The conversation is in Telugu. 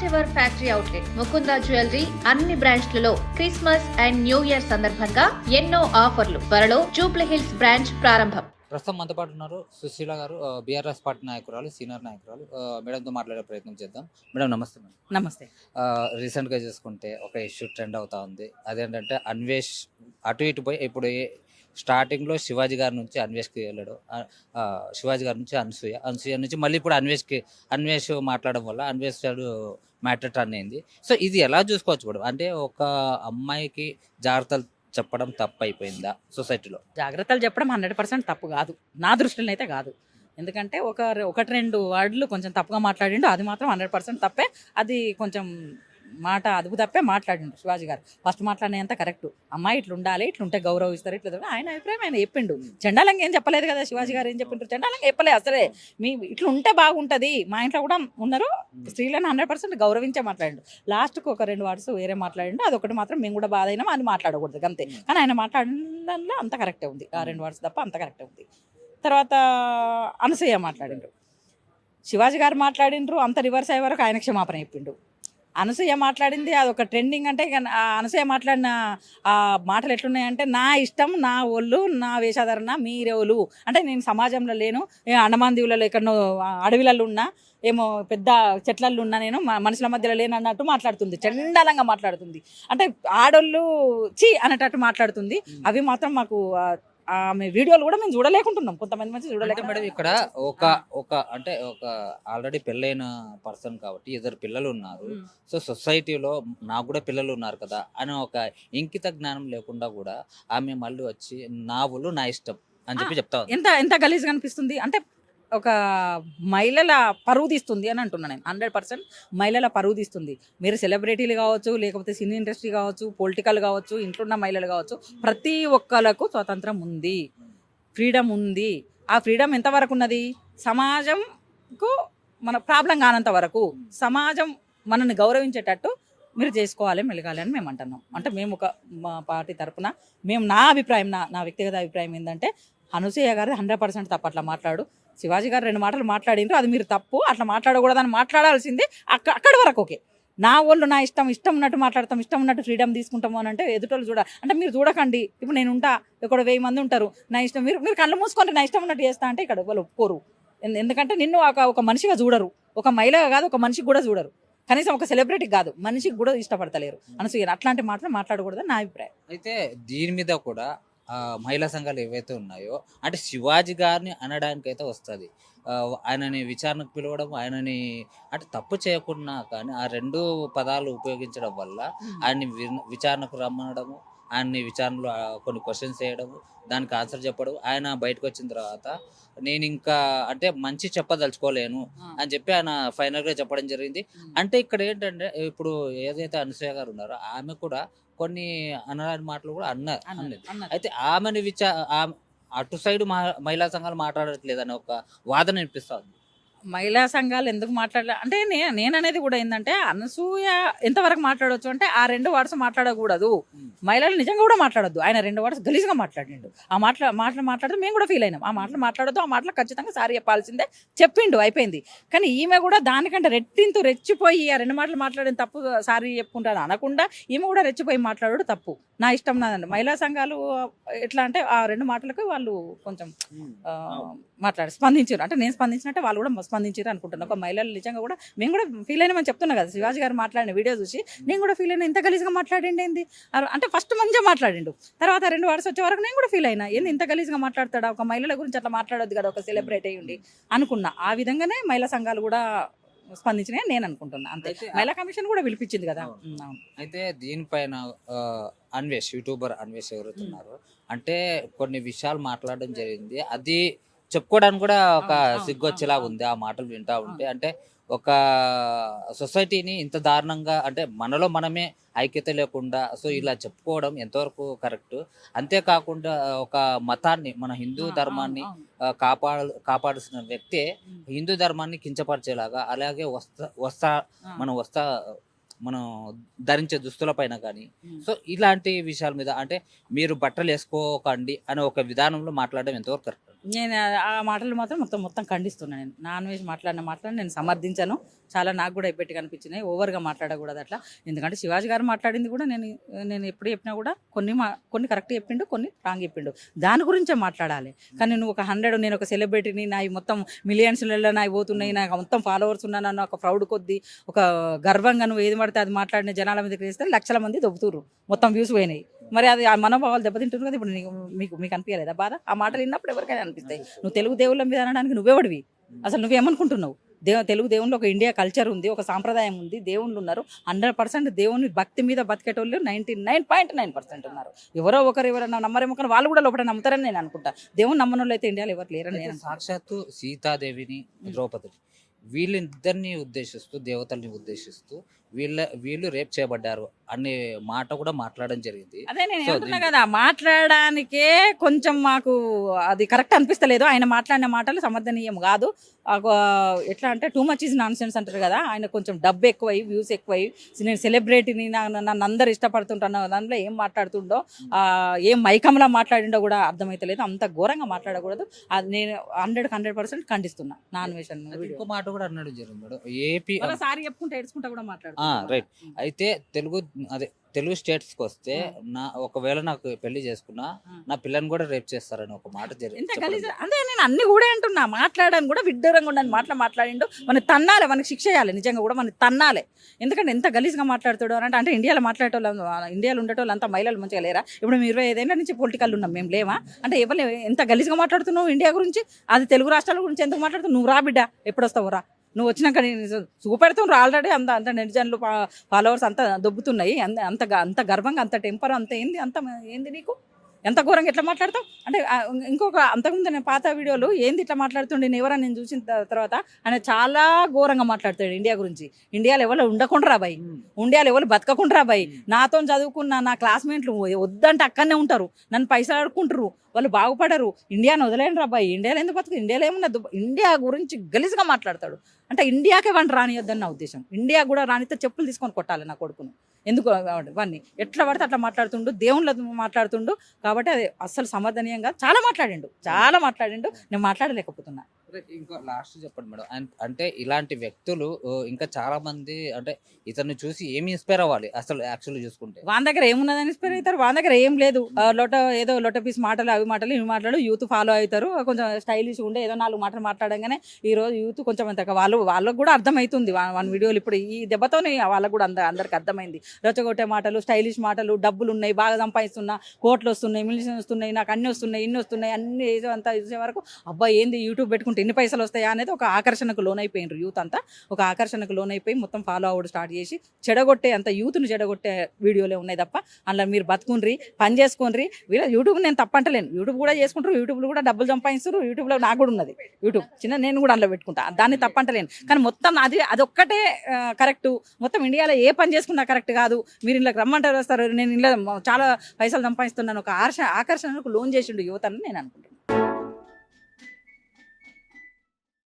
First ever factory outlet Mukunda jewellery అన్ని బ్రాంచ్లలో క్రిస్మస్ అండ్ న్యూ ఇయర్ సందర్భంగా ఎన్నో ఆఫర్లు. త్వరలో జూబ్లీ హిల్స్ బ్రాంచ్ ప్రారంభం. ప్రస్తుతం మనతో పాటు ఉన్నారు సుశీల గారు, బీఆర్ఎస్ పార్టీ నాయకురాలు, సీనియర్ నాయకురాలు. మేడంతో మాట్లాడే ప్రయత్నం చేద్దాం. మేడం నమస్తే. మేడం నమస్తే. రీసెంట్గా చూసుకుంటే ఒక ఇష్యూ ట్రెండ్ అవుతా ఉంది. అదేంటంటే అన్వేష్ అటు ఇటు పోయి ఇప్పుడు స్టార్టింగ్లో శివాజీ గారి నుంచి అన్వేష్కి వెళ్ళాడు, శివాజీ గారి నుంచి అనసూయ నుంచి మళ్ళీ ఇప్పుడు అన్వేష్ మాట్లాడడం వల్ల అన్వేష్ మ్యాటర్ టర్న్ అయింది. సో ఇది ఎలా చూసుకోవచ్చు మేడం? అంటే ఒక అమ్మాయికి జాగ్రత్తలు చెప్పడం తప్పు అయిపోయిందా సొసైటీలో? జాగ్రత్తలు చెప్పడం 100% తప్పు కాదు, నా దృష్టిలో అయితే కాదు. ఎందుకంటే ఒకటి రెండు వర్డ్లు కొంచెం తప్పుగా మాట్లాడిండు, అది మాత్రం 100% తప్పే. అది కొంచెం మాట అదుపు తప్పే మాట్లాడిండు శివాజీ గారు. ఫస్ట్ మాట్లాడినంత కరెక్ట్. అమ్మాయి ఇట్లా ఉండాలి, ఇట్లుంటే గౌరవిస్తారు, ఇట్లా ఆయన అభిప్రాయం ఆయన చెప్పిండు. చండాలంగా ఏం చెప్పలేదు కదా శివాజీ గారు. ఏం చెప్పిండ్రు? చండాలంగా చెప్పలేదు అసలే. ఇట్లా ఉంటే బాగుంటుంది, మా ఇంట్లో కూడా ఉన్నారు స్త్రీలను 100% గౌరవించే మాట్లాడిండు. లాస్ట్కి ఒక 2 వర్డ్స్ వేరే మాట్లాడిండు, అదొకటి మాత్రం మేము కూడా బాధ అయినాం, అని మాట్లాడకూడదు అంతే. కానీ ఆయన మాట్లాడడంలో అంత కరెక్టే ఉంది, ఆ 2 వర్డ్స్ తప్ప అంత కరెక్టే ఉంది. తర్వాత అనసూయ మాట్లాడిండ్రు, శివాజీ గారు మాట్లాడిండ్రు, అంత రివర్స్ అయ్యే వరకు ఆయన క్షమాపణ చెప్పిండు. అనసూయ మాట్లాడింది అదొక ట్రెండింగ్. అంటే ఇక అనసూయ మాట్లాడిన ఆ మాటలు ఎట్లున్నాయంటే, నా ఇష్టం, నా ఒళ్ళు, నా వేషాధరణ, మీరెవలు అంటే నేను సమాజంలో లేను, అండమాన్ దీవులలో ఎక్కడో అడవిలలో ఉన్నా, ఏమో పెద్ద చెట్లల్లో ఉన్నా, నేను మనుషుల మధ్యలో లేను అన్నట్టు మాట్లాడుతుంది, చండాలంగా మాట్లాడుతుంది. అంటే ఆడోళ్ళు చీ అనేటట్టు మాట్లాడుతుంది. అవి మాత్రం మాకు ఆమె వీడియోలు కూడా మేము చూడలేకుంటున్నాం, కొంతమంది మంది చూడలేక. మేడం ఇక్కడ ఒక అంటే ఒక ఆల్రెడీ పెళ్ళైన పర్సన్ కాబట్టి ఇద్దరు పిల్లలు ఉన్నారు. సో సొసైటీలో నాకు కూడా పిల్లలు ఉన్నారు కదా అని ఒక ఇంకిత జ్ఞానం లేకుండా కూడా ఆమె మళ్ళీ వచ్చి నా ఊళ్ళు నా ఇష్టం అని చెప్పి చెప్తా. ఎంత గలీజ్గా అనిపిస్తుంది అంటే, ఒక మహిళల పరువు తీస్తుంది అని అంటున్నాను నేను. 100% మహిళల పరువు తీస్తుంది. మీరు సెలబ్రిటీలు కావచ్చు, లేకపోతే సినీ ఇండస్ట్రీ కావచ్చు, పొలిటికల్ కావచ్చు, ఇంట్లో ఉన్న మహిళలు కావచ్చు, ప్రతి ఒక్కరికి స్వాతంత్రం ఉంది, ఫ్రీడమ్ ఉంది. ఆ ఫ్రీడమ్ ఎంతవరకు ఉన్నది? సమాజంకు మన ప్రాబ్లం కానంత వరకు, సమాజం మనల్ని గౌరవించేటట్టు మీరు చేసుకోవాలి, మెలగాలి అని మేము అంటున్నాం. అంటే మేము మా పార్టీ తరఫున నా అభిప్రాయం, నా వ్యక్తిగత అభిప్రాయం ఏంటంటే, అనసూయ గారు 100% తప్పు. అట్లా మాట్లాడు. శివాజీ గారు 2 మాటలు మాట్లాడిండ్రు, అది మీరు తప్పు, అట్లా మాట్లాడకూడదని మాట్లాడాల్సింది. అక్కడి వరకు ఓకే. నా వాళ్ళు నా ఇష్టం ఉన్నట్టు మాట్లాడతాం, ఇష్టం ఉన్నట్టు ఫ్రీడమ్ తీసుకుంటాము అని అంటే ఎదుటోళ్ళు అంటే మీరు చూడకండి. ఇప్పుడు నేను ఉంటా, ఇక్కడ 1000 మంది ఉంటారు, నా ఇష్టం, మీరు కళ్ళు మూసుకొని నా ఇష్టం ఉన్నట్టు చేస్తా అంటే ఇక్కడ వాళ్ళు ఒప్పుకోరు. ఎందుకంటే నిన్ను ఒక మనిషిగా చూడరు, ఒక మహిళగా కాదు, ఒక మనిషికి కూడా చూడరు, కనీసం ఒక సెలబ్రిటీకి కాదు, మనిషికి కూడా ఇష్టపడతలేరు. అనసూయ అట్లాంటి మాటలు మాట్లాడకూడదని నా అభిప్రాయం. అయితే దీని మీద కూడా మహిళా సంఘాలు ఏవైతే ఉన్నాయో, అంటే శివాజీ గారిని అనడానికి అయితే వస్తుంది, ఆయనని విచారణకు పిలవడం, ఆయనని అంటే తప్పు చేయకుండా కానీ ఆ 2 పదాలు ఉపయోగించడం వల్ల ఆయన్ని విచారణకు రమ్మనడము, ఆయన్ని విచారణలో కొన్ని క్వశ్చన్స్ వేయడము, దానికి ఆన్సర్ చెప్పడం, ఆయన బయటకు వచ్చిన తర్వాత నేను ఇంకా అంటే మంచి చెప్పదలుచుకోలేను అని చెప్పి ఆయన ఫైనల్గా చెప్పడం జరిగింది. అంటే ఇక్కడ ఏంటంటే, ఇప్పుడు ఏదైతే అనసూయ గారు ఉన్నారో ఆమె కూడా కొన్ని అనరాని మాటలు కూడా అన్నది. అయితే ఆమెను అటు సైడ్ మహిళా సంఘాలు మాట్లాడట్లేదని ఒక వాదన వినిపిస్తుంది. మహిళా సంఘాలు ఎందుకు మాట్లాడలే అంటే, నేను అనేది కూడా ఏంటంటే, అనసూయ ఎంతవరకు మాట్లాడవచ్చు అంటే, ఆ 2 వర్డ్స్ మాట్లాడకూడదు. మహిళలు నిజంగా కూడా మాట్లాడొద్దు. ఆయన 2 వర్డ్స్ గలీజ్గా మాట్లాడిండు. ఆ మాట్లాడితే మేము కూడా ఫీల్ అయినాం. ఆ మాటలు మాట్లాడొద్దు, ఆ మాటలు ఖచ్చితంగా సారీ చెప్పాల్సిందే, చెప్పిండు, అయిపోయింది. కానీ ఈమె కూడా దానికంటే రెచ్చిపోయి ఆ 2 మాటలు మాట్లాడిన తప్పు సారీ చెప్పుకుంటాను అనకుండా ఈమె కూడా రెచ్చిపోయి మాట్లాడడం తప్పు. నా ఇష్టం నాదండి. మహిళా సంఘాలు ఎట్లా అంటే, ఆ 2 మాటలకు వాళ్ళు కొంచెం స్పందించారు. అంటే నేను స్పందించినట్టే వాళ్ళు కూడా స్పందించారు అనుకుంటున్నాను. ఒక మహిళలు నిజంగా కూడా మేము కూడా ఫీల్ అయినామని చెప్తున్నా కదా. శివాజీ గారు మాట్లాడిన వీడియో చూసి నేను కూడా ఫీల్ అయినా, ఇంత గలీజ్గా మాట్లాడిండి ఏంది అంటే, ఫస్ట్ మంచిగా మాట్లాడిండు, తర్వాత 2 వర్డ్స్ వచ్చే వరకు నేను కూడా ఫీల్ అయినా, ఏంది ఇంత గలీజ్గా మాట్లాడతాడా, ఒక మహిళల గురించి అట్లా మాట్లాడొద్దు కదా, ఒక సెలబ్రిటీ అయ్యండి అనుకున్నా. ఆ విధంగానే మహిళా సంఘాలు కూడా స్పందించినాయి నేను అనుకుంటున్నా అంతే. మహిళా కమిషన్ కూడా పిలిపించింది కదా. అయితే దీనిపైన యూట్యూబర్ అన్వేష్ ఎవరుతున్నారు అంటే కొన్ని విషయాలు మాట్లాడడం జరిగింది, అది చెప్పుకోవడానికి కూడా ఒక సిగ్గొచ్చేలా ఉంది ఆ మాటలు వింటా ఉంటే. అంటే ఒక సొసైటీని ఇంత దారుణంగా, అంటే మనలో మనమే ఐక్యత లేకుండా సో ఇలా చెప్పుకోవడం ఎంతవరకు కరెక్ట్? అంతేకాకుండా ఒక మతాన్ని, మన హిందూ ధర్మాన్ని కాపాడాల్సిన వ్యక్తే హిందూ ధర్మాన్ని కించపరిచేలాగా, అలాగే మనం ధరించే దుస్తుల పైన కానీ, సో ఇలాంటి విషయాల మీద అంటే మీరు బట్టలు వేసుకోకండి అనే ఒక విధానంలో మాట్లాడడం ఎంతవరకు కరెక్ట్? నేను ఆ మాటలు మాత్రం మొత్తం ఖండిస్తున్నాను. నేను నాన్ వెజ్ మాట్లాడిన మాటలను నేను సమర్థించాను. చాలా నాకు కూడా ఎబ్బెట్టుగా అనిపించినాయి. ఓవర్గా మాట్లాడకూడదు అట్లా. ఎందుకంటే శివాజీ గారు మాట్లాడింది కూడా నేను ఎప్పుడు చెప్పినా కూడా కొన్ని కరెక్ట్ చెప్పిండు, కొన్ని రాంగ్ చెప్పిండు. దాని గురించే మాట్లాడాలి. కానీ నువ్వు ఒక 100 నేను ఒక సెలబ్రిటీని, నా మొత్తం మిలియన్స్లలో నా పోతున్నాయి, నాకు మొత్తం ఫాలోవర్స్ ఉన్నాను, ఒక ప్రౌడ్ కొద్ది ఒక గర్వంగా నువ్వు ఏది పడితే అది మాట్లాడిన జనాల మీదకి వేస్తే లక్షల మంది దొబ్బుతుర్రు, మొత్తం వ్యూస్ పోయినాయి. మరి అది ఆ మనోభావాలు దెబ్బతింటుంది కదా. ఇప్పుడు మీకు అనిపించలేదా బాధ? ఆ మాటలు విన్నప్పుడు ఎవరికైనా అనిపిస్తాయి. నువ్వు తెలుగు దేవుళ్ళ మీద అనడానికి నువ్వెవడివి? అసలు నువ్వేమనుకుంటున్నావు? తెలుగు దేవుళ్ళు ఒక ఇండియా కల్చర్ ఉంది, ఒక సాంప్రదాయం ఉంది, దేవుళ్ళు ఉన్నారు. 100% దేవుని భక్తి మీద బతికేటోళ్ళు 99.9% ఉన్నారు. ఎవరైనా నమ్మరేమో, కానీ వాళ్ళు కూడా లోపల నమ్ముతారని నేను అనుకుంటా. దేవుని నమ్మని వాళ్ళు అయితే ఇండియాలో ఎవరు లేరని నేను సాక్షాత్తు సీతాదేవిని, ద్రౌపదిని వీళ్ళిద్దరిని ఉద్దేశిస్తూ, దేవతల్ని ఉద్దేశిస్తూ వీళ్ళు రేప్ చేయబడ్డారు అనే మాట కూడా మాట్లాడడం జరిగింది. అదే నేను అంటున్నా కదా, మాట్లాడడానికే కొంచెం మాకు అది కరెక్ట్ అనిపిస్తలేదు. ఆయన మాట్లాడిన మాటలు సమర్థనీయం కాదు. ఎట్లా అంటే too much is non sense అంటారు కదా. ఆయన కొంచెం డబ్బు ఎక్కువై, వ్యూస్ ఎక్కువై, నేను సెలబ్రిటీని, నన్ను అందరు ఇష్టపడుతుంటాను దాంట్లో ఏం మాట్లాడుతుండో, ఏం మైకంలా మాట్లాడిండో కూడా అర్థమైతలేదు. అంత ఘోరంగా మాట్లాడకూడదు. అది నేను 100% ఖండిస్తున్నా. నాన్ వెజ్ ఇంకో మాట కూడా అన్నాడు జరిగింది మేడం. ఏపీ సారీ చెప్పుకుంటా ఏడ్చుకుంటా కూడా మాట్లాడు. రైట్. అయితే తెలుగు స్టేట్స్కి వస్తే ఒకవేళ నాకు పెళ్లి చేసుకున్నా నా పిల్లని కూడా రేప్ చేస్తారని ఒక మాట జరిగింది. అంటే నేను అన్ని కూడా అంటున్నా, మాట్లాడని కూడా విడ్డూరంగా ఉండని మాట్లాడిండు. మన తన్నాలి, మనకి శిక్ష చేయాలి, నిజంగా కూడా మన తన్నాలి. ఎందుకంటే ఎంత గలీజ్గా మాట్లాడుతాడు అంటే ఇండియాలో ఇండియాలో ఉండేటోళ్ళు అంతా మహిళలు మంచిగా లేరా? ఇప్పుడు మేము 25 ఏళ్ళ నుంచి పొలిటికల్ ఉన్నాం, మేము లేవా? అంటే ఎవరు ఎంత గలీజ్గా మాట్లాడుతున్నావు ఇండియా గురించి? అది తెలుగు రాష్ట్రాల గురించి ఎందుకు మాట్లాడుతున్నావు? నువ్వు రా బిడ్డ, ఎప్పుడు వస్తావు రా? నువ్వు వచ్చినాక చూపెడుతున్నారు ఆల్రెడీ. అంత నెటిజన్లు ఫాలోవర్స్ అంతా దొబ్బుతున్నాయి. అంత గర్వంగా, అంత టెంపర్, అంత ఏంది నీకు? ఎంత ఘోరంగా ఎట్లా మాట్లాడతావు? అంటే ఇంకొక అంతకుముందు నేను పాత వీడియోలు ఏంది ఇట్లా మాట్లాడుతుండే ఎవరని నేను చూసిన తర్వాత ఆయన చాలా ఘోరంగా మాట్లాడతాడు ఇండియా గురించి. ఇండియాలో ఎవరు ఉండకుండా బాయ్, ఇండియాలో ఎవరు బతకకుండా బాయ్. నాతో చదువుకున్న నా క్లాస్మేట్లు వద్దంటే అక్కడనే ఉంటారు, నన్ను పైసలు ఆడుకుంటారు, వాళ్ళు బాగుపడరు. ఇండియాని వదిలేను రా బాయ్. ఇండియాలో ఎందుకు బతుకు? ఇండియాలో ఏమన్నా ఇండియా గురించి గలీజ్గా మాట్లాడతాడు. అంటే ఇండియాకే వాడిని రానియొద్దని నా ఉద్దేశం. ఇండియా కూడా రానితే చెప్పులు తీసుకొని కొట్టాలి నా కొడుకును. ఎందుకు వాడిని ఎట్లా పడితే అట్లా మాట్లాడుతుండు, దేవుళ్ళ మాట్లాడుతుండు. కాబట్టి అది అస్సలు సమర్థనీయంగా చాలా మాట్లాడిండు. నేను మాట్లాడలేకపోతున్నా. ఇంకా లాస్ట్ చెప్పండి మేడం. అంటే ఇలాంటి వ్యక్తులు ఇంకా చాలా మంది అంటే ఇతన్ని చూసి ఏమి ఇన్స్పైర్ అవ్వాలి అసలు యాక్చువల్లీ చూసుకుంటే? వాళ్ళ దగ్గర ఏమున్నదని ఇన్స్పైర్ అవుతారు? వాళ్ళ దగ్గర ఏం లేదు. లోట పీస్ మాటలు, అవి మాటలు, ఇవి మాటలు యూత్ ఫాలో అవుతారు. కొంచెం స్టైలిష్ ఉండే ఏదో 4 మాటలు మాట్లాడంగానే ఈరోజు యూత్ కొంచెం వాళ్ళకు కూడా అర్థమవుతుంది. వాళ్ళ వీడియోలు ఇప్పుడు ఈ దెబ్బతోనే వాళ్ళకు కూడా అందరికి అర్థమైంది. రచ్చగొట్టే మాటలు, స్టైలిష్ మాటలు, డబ్బులు ఉన్నాయి, బాగా సంపాదిస్తున్నా, కోట్లు వస్తున్నాయి, మిలియన్స్ వస్తున్నాయి, నాకు అన్ని వస్తున్నాయి, ఇన్ని వస్తున్నాయి, అన్ని అంతా చూసే వరకు అబ్బాయి ఏంది యూట్యూబ్ పెట్టుకుంటే ఎన్ని పైసలు వస్తాయా అనేది ఒక ఆకర్షణకు లోనైపోయినారు. యూత్ అంతా ఒక ఆకర్షణకు లోనైపోయి మొత్తం ఫాలో అవ్వడం స్టార్ట్ చేసి యూత్ను చెడగొట్టే వీడియోలే ఉన్నాయి తప్ప అందులో మీరు బతుకుని పని చేసుకుని యూట్యూబ్ నేను తప్పంటలేను. యూట్యూబ్ కూడా చేసుకుంటారు, యూట్యూబ్లో కూడా డబ్బులు సంపాదిస్తారు. యూట్యూబ్లో నాకు కూడా ఉన్నది యూట్యూబ్, నేను కూడా అందులో పెట్టుకుంటా, దాన్ని తప్పంటలేను. కానీ మొత్తం అదొక్కటే కరెక్ట్. మొత్తం ఇండియాలో ఏ పని చేసుకున్నా కరెక్ట్ కాదు. మీరు ఇలా రమ్మంటారు వస్తారు, నేను ఇలా చాలా పైసలు సంపాదిస్తున్నాను, ఒక ఆకర్షణకు లోన్ చేసిండు యువత అని నేను అనుకుంటాను.